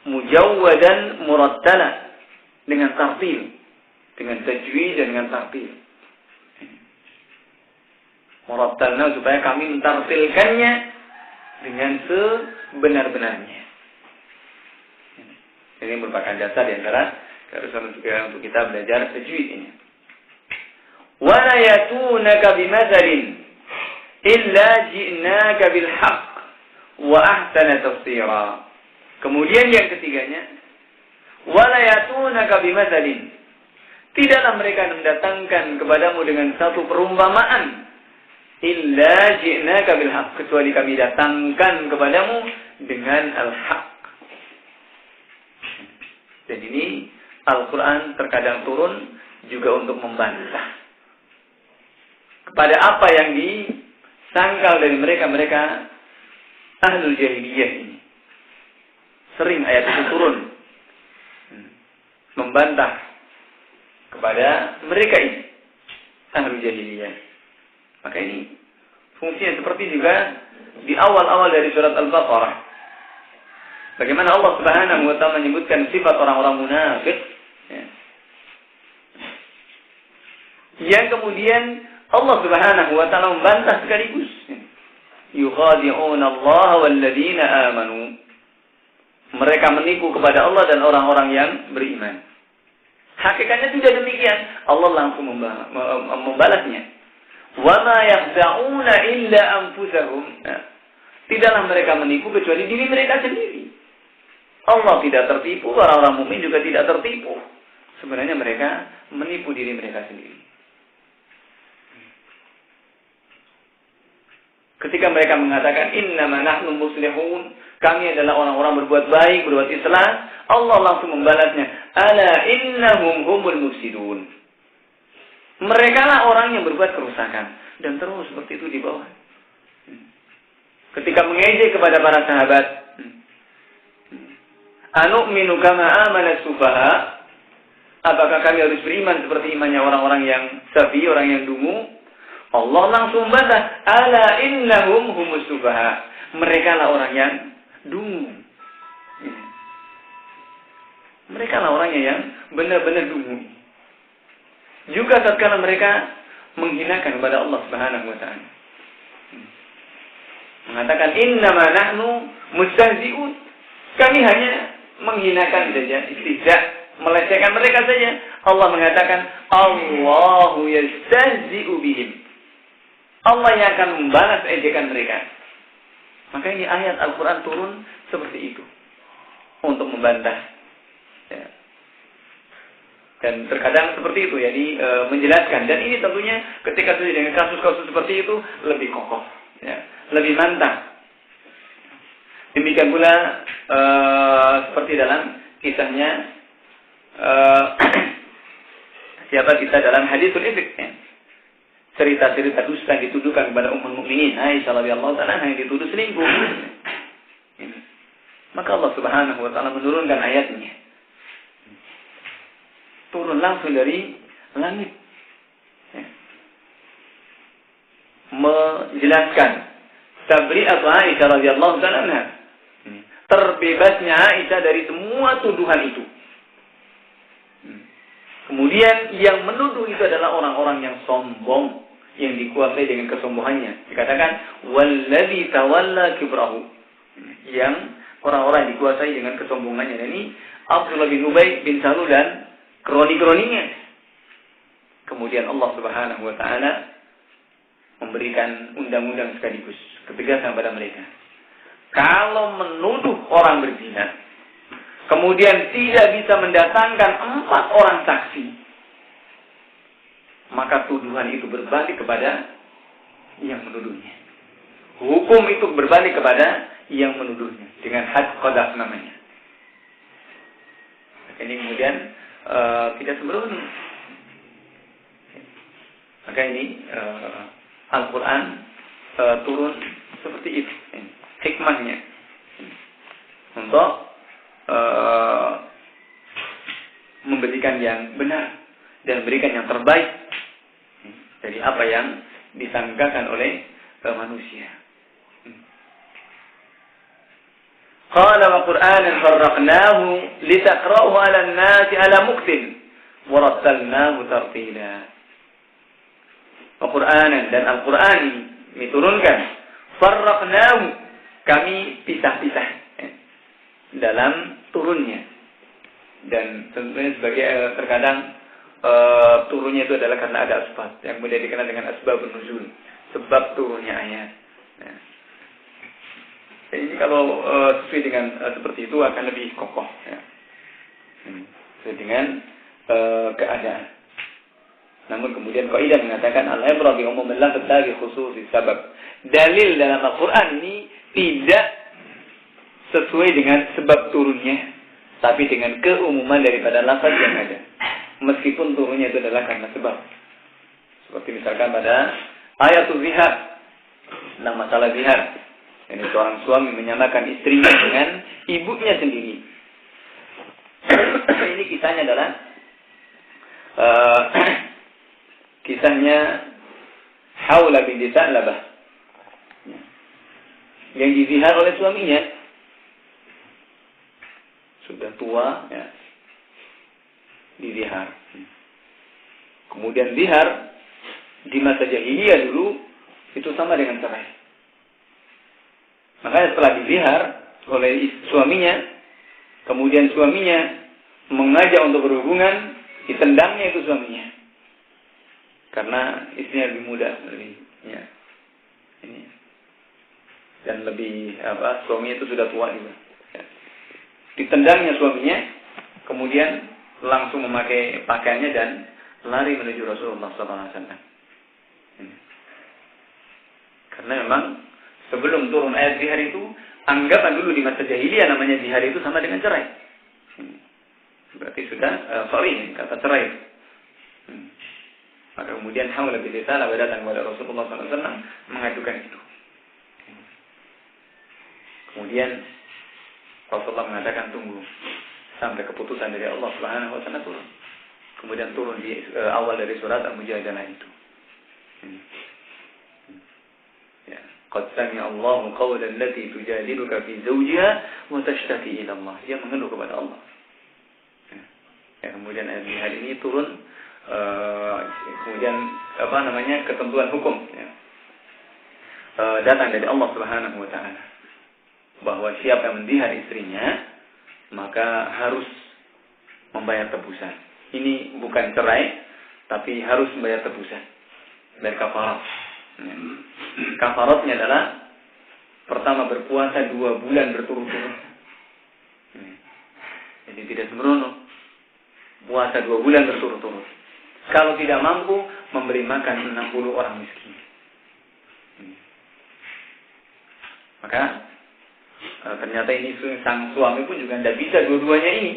mujawwadan murattala, dengan tartil, dengan tajwid dan dengan tartil. Murattalna, supaya kami mentartilkannya dengan sebenar-benarnya. Ini merupakan dasar di antara keharusan untuk kita belajar tajwid ini. Wa la yatunaka bimathalin illa ji'naka bil haqq wa ahsana tafsira. Kemudian yang ketiganya, wa la yatunaka bimathalin. Tidaklah mereka mendatangkan kepadamu dengan satu perumpamaan illa ji'naka bil haqq, kecuali kami datangkan kepadamu dengan al-haq. Dan ini Al-Quran terkadang turun juga untuk membantah kepada apa yang disangkal dari mereka ahlul jahiliyah ini. Sering ayat itu turun membantah kepada mereka ini, ahlul jahiliyah. Maka ini fungsinya seperti juga di awal-awal dari surat Al-Baqarah. Bagaimana Allah Subhanahu wa ta'ala menyebutkan sifat orang-orang munafik, ya. Yang kemudian Allah Subhanahu wa ta'ala membantah sekaligus. Yukhadi'una Allah walladzina amanu. Mereka menipu kepada Allah dan orang-orang yang beriman. Hakikatnya tidak demikian. Allah langsung membalasnya. Wa ma yakhda'una illa anfusahum. Tidaklah mereka menipu kecuali diri mereka sendiri. Allah tidak tertipu, orang-orang mukmin juga tidak tertipu. Sebenarnya mereka menipu diri mereka sendiri. Ketika mereka mengatakan innama nahnu muslihun, kami adalah orang-orang berbuat baik, berbuat islah, Allah langsung membalasnya, ala innahum humul mufsidun. Mereka lah orang yang berbuat kerusakan, dan terus seperti itu di bawah. Ketika mengejek kepada para sahabat, anu'minu kama amana sufaha, apakah kami harus beriman seperti imannya orang-orang yang safi, orang yang dungu? Allah langsung membantah, ala innahum humus sufaha. Mereka lah orang yang dungu. Mereka lah orangnya yang benar-benar dungu. Juga tatkala mereka menghinakan kepada Allah Subhanahu wa ta'ala, mengatakan innama nahnu mustahzi'un, kami hanya menghinakan saja, istihza, melecehkan mereka saja. Allah mengatakan Allahu yastahzi'u bihim, Allah yang akan membalas ejekan mereka. Maka ini ayat Al-Quran turun seperti itu untuk membantah, ya. Dan terkadang seperti itu, ya, menjelaskan. Dan ini tentunya ketika sudah dengan kasus-kasus seperti itu lebih kokoh, ya, lebih mantap. Demikian pula seperti dalam kisahnya siapa kita dalam hadisul ifk, ya. Cerita-cerita dusta dituduhkan kepada Ummul Mukminin Aisyah radhiyallahu ta'ala yang dituduh selingkuh. Maka Allah Subhanahu wa ta'ala menurunkan ayatnya. Turun langsung dari langit. Ya. Menjelaskan tabri'at Aisyah radhiyallahu ta'ala, terbebasnya Aisyah dari semua tuduhan itu. Kemudian yang menuduh itu adalah orang-orang yang sombong, yang dikuasai dengan kesombongannya. Dikatakan wallazi tawalla kibrahu, yang orang-orang yang dikuasai dengan kesombongannya. Dan ini Abdullah bin Ubay bin Salul dan kroni-kroninya. Kemudian Allah Subhanahu wa ta'ala memberikan undang-undang sekaligus ketegasan pada mereka. Kalau menuduh orang berzina, kemudian tidak bisa mendatangkan 4 orang saksi, maka tuduhan itu berbalik kepada yang menuduhnya. Hukum itu berbalik kepada yang menuduhnya dengan had qadhaf namanya. Ini kemudian tidak sembrono. Maka ini Al-Quran turun seperti itu. Hikmahnya untuk memberikan yang benar dan memberikan yang terbaik dari apa yang disangkakan oleh manusia. Qala wa Qur'anan farraqnahu litaqra'uhu 'ala an-nasi 'ala muktin wa rattalnahu tartila. Wa Qur'anan, dan Al-Qur'an ini diturunkan, farraqnahu, kami pisah-pisah dalam turunnya. Dan tentunya sebagai terkadang turunnya itu adalah karena ada asbab yang kemudian dikenal dengan asbabun nuzul, sebab turunnya ayat. Nah, ini kalau sesuai dengan seperti itu akan lebih kokoh, ya. Sesuai dengan keadaan. Namun kemudian kaidah mengatakan al-ibrah bi umumil lafz la bi khususis sabab. Dalil dalam Al-Qur'an ini tidak sesuai dengan sebab turunnya, tapi dengan keumuman daripada lafaz yang ada. Meskipun turunnya itu adalah karena sebab. Seperti misalkan pada ayatul zihar, tentang masalah zihar. Ini seorang suami menyamakan istrinya dengan ibunya sendiri. Ini kisahnya adalah kisahnya Hawla binti Sa'labah yang dizihar oleh suaminya. Sudah tua, ya, dizihar. Kemudian zihar di masa jahiliyah dulu itu sama dengan cerai. Makanya setelah dizihar oleh suaminya, kemudian suaminya mengajak untuk berhubungan, ditendangnya itu suaminya. Karena istrinya lebih muda, ya. Ini. Dan lebih suaminya itu sudah tua juga. Ya. Ditendangnya suaminya, kemudian langsung memakai pakaiannya dan lari menuju Rasulullah SAW. Karena memang sebelum turun ayat zihar itu, anggapan dulu di masa jahiliyah namanya zihar itu sama dengan cerai. Berarti sudah kata cerai. Maka kemudian Hawla binti Sa'labah datang kepada Rasulullah SAW mengadukan itu. Kemudian Rasulullah mengatakan tunggu sampai keputusan dari Allah Subhanahu wa taala turun. Kemudian turun di awal dari surat Al-Mujadalah itu. Ya, qad sami'a Allahu qawlan allati tujadiluka fi zawjiha wa tashtaki ila Allah. Dia mengeluh kepada Allah. Ya, kemudian ayat ini turun kemudian ketentuan hukum, ya, datang dari Allah Subhanahu wa taala bahwa siapa yang mendihar istrinya maka harus membayar tebusan. Ini bukan cerai, tapi harus membayar tebusan dari kafarat. Kafaratnya adalah pertama berpuasa 2 bulan berturut-turut. Jadi tidak sembrono, puasa 2 bulan berturut-turut. Kalau tidak mampu, memberi makan 60 orang miskin. Maka ternyata ini sang suami pun juga tidak bisa dua-duanya ini.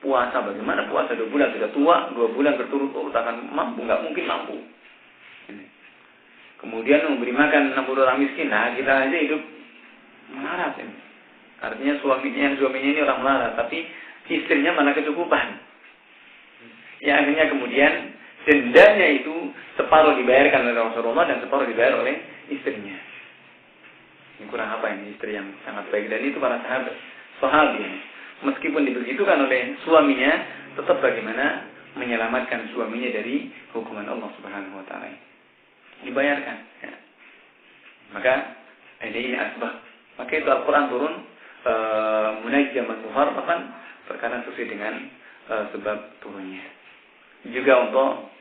Puasa, bagaimana puasa 2 bulan, sudah tua, 2 bulan berturut-turut akan mampu? Nggak mungkin mampu. Kemudian memberi makan 60 orang miskin. Nah, kita aja hidup melarat ini. Artinya suaminya ini orang melarat, tapi istrinya malah kecukupan. Ya, akhirnya kemudian dendanya itu separuh dibayarkan oleh Rasulullah dan separuh dibayar oleh istrinya. Ini kurang apa ini, istri yang sangat baik. Dan itu para sahabat meskipun dibegitukan oleh suaminya, tetap bagaimana menyelamatkan suaminya dari hukuman Allah Subhanahu wa taala. Dibayarkan, ya. Maka ini asbab. Maka itu Al-Quran turun munajjaman muharrafan, perkara sesuai dengan sebab turunnya. Juga untuk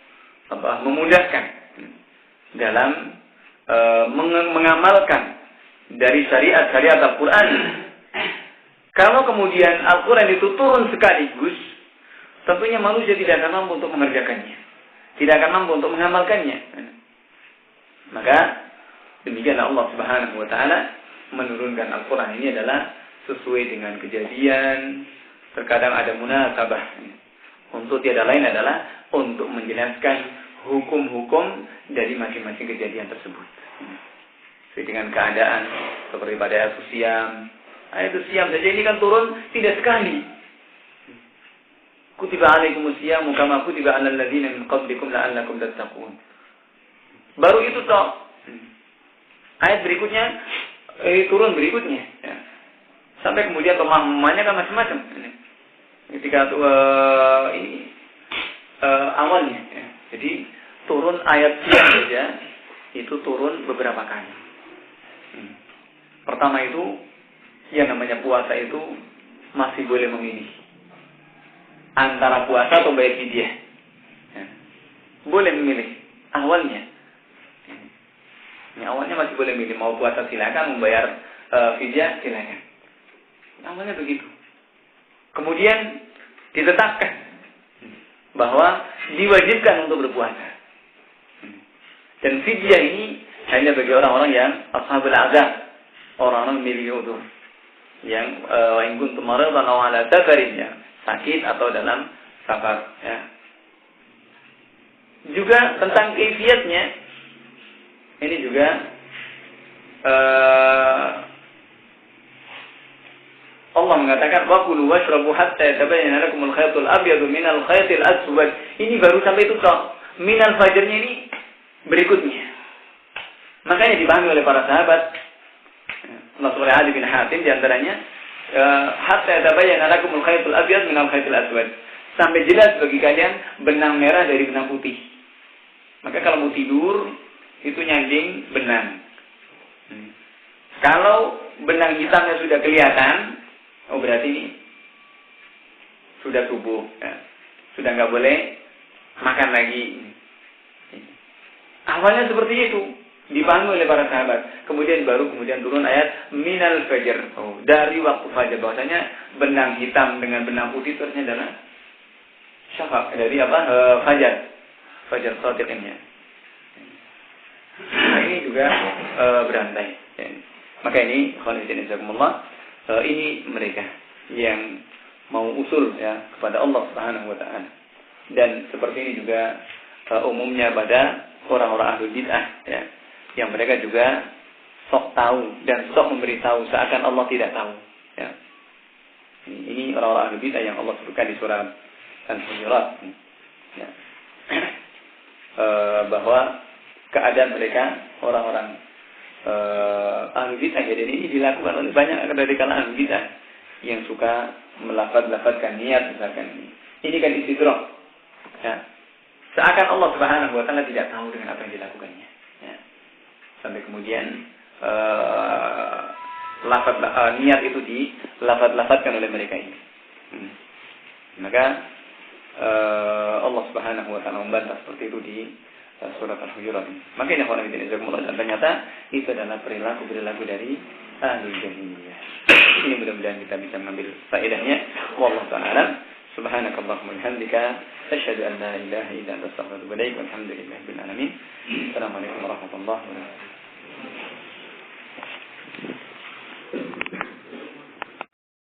memudahkan dalam mengamalkan dari syariat Al-Quran. Kalau kemudian Al-Quran itu turun sekaligus, tentunya manusia tidak akan mampu untuk mengerjakannya, tidak akan mampu untuk mengamalkannya. Maka demikian Allah Subhanahu wa taala menurunkan Al-Quran ini adalah sesuai dengan kejadian. Terkadang ada munasabah. Untuk tiada lain adalah untuk menjelaskan hukum-hukum dari masing-masing kejadian tersebut. sesuai dengan keadaan, seperti pada ayat Siyam. Ayat Siyam saja ini kan turun tidak sekali. Kutiba alaikumus siyam kama kutiba alal ladzina min qablikum la'allakum tattaqun. Baru itu toh. Ayat berikutnya turun berikutnya. Ya. Sampai kemudian pemahamannya kan macam-macam. Ketika ini awalnya. Ya. Jadi turun ayat Siyam saja itu turun beberapa kali. Pertama itu yang namanya puasa itu masih boleh memilih antara puasa atau bayar fidyah. Ya. Boleh memilih awalnya. Awalnya masih boleh milih, mau puasa silakan, membayar fidyah silakan. Awalnya begitu. Kemudian ditetapkan bahwa diwajibkan untuk berpuasa. Dan fidyah ini hanya bagi orang-orang yang ashabul azab, orang-orang memiliki udzur, yang in kuntum maridan aw ala safarin, ya, sakit atau dalam safar, ya. Juga tentang kaifiatnya ini juga Allah mengatakan wa kulu washrabu hatta yatabayyana lakumul khaytul abyadu minal khaytil aswad. Ini baru sampai itu toh. Minal fajrnya ini berikutnya. Makanya dipahami oleh para sahabat. Rasulullah Ali bin Hatim di antaranya hatta yatabayyana lakumul khaytul abyad minal khaytil aswad. Sampai jelas bagi kalian benang merah dari benang putih. Maka kalau mau tidur itu nyanding benang. Kalau benang hitamnya sudah kelihatan, oh berarti ini sudah subuh, ya. Sudah nggak boleh makan lagi. Awalnya seperti itu, dipahami oleh para sahabat. Kemudian turun ayat minal fajr, dari waktu fajar. Bahwasanya benang hitam dengan benang putih itu adalah syafaq, dari fajar shadiqnya. Nah, ini juga berantai. Ya. Maka ini ini mereka yang mau usul, ya, kepada Allah Subhanahu wa taala. Dan seperti ini juga umumnya pada orang-orang ahli bid'ah, ya, yang mereka juga sok tahu dan sok memberitahu seakan Allah tidak tahu, ya. Ini orang-orang ahli bid'ah yang Allah sebutkan di surah Al-Hujurat, ya. Bahwa keadaan mereka orang-orang ahli bid'ah, jadi ini dilakukan oleh banyak dari kalangan ahli bid'ah yang suka melafaz-lafazkan niat misalkan ini. Ini kan istidrak, ya. Seakan Allah Subhanahu wa taala tidak tahu dengan apa yang dilakukannya, ya. Sampai kemudian niat itu dilafaz-lafazkan oleh mereka ini. Maka Allah Subhanahu wa taala membantah seperti itu di surat Al-Hujurat. Maka ini orang yang dan ternyata itu adalah perilaku dari ahlul jahiliyah. Ini mudah-mudahan kita bisa mengambil faedahnya. Wallahu ta'ala. Subhanakallahumma wa bihamdika asyhadu an la ilaha illa anta astaghfiruka wa atubu ilaik. Walhamdulillahirabbil alamin. Assalamualaikum warahmatullahi wabarakatuh.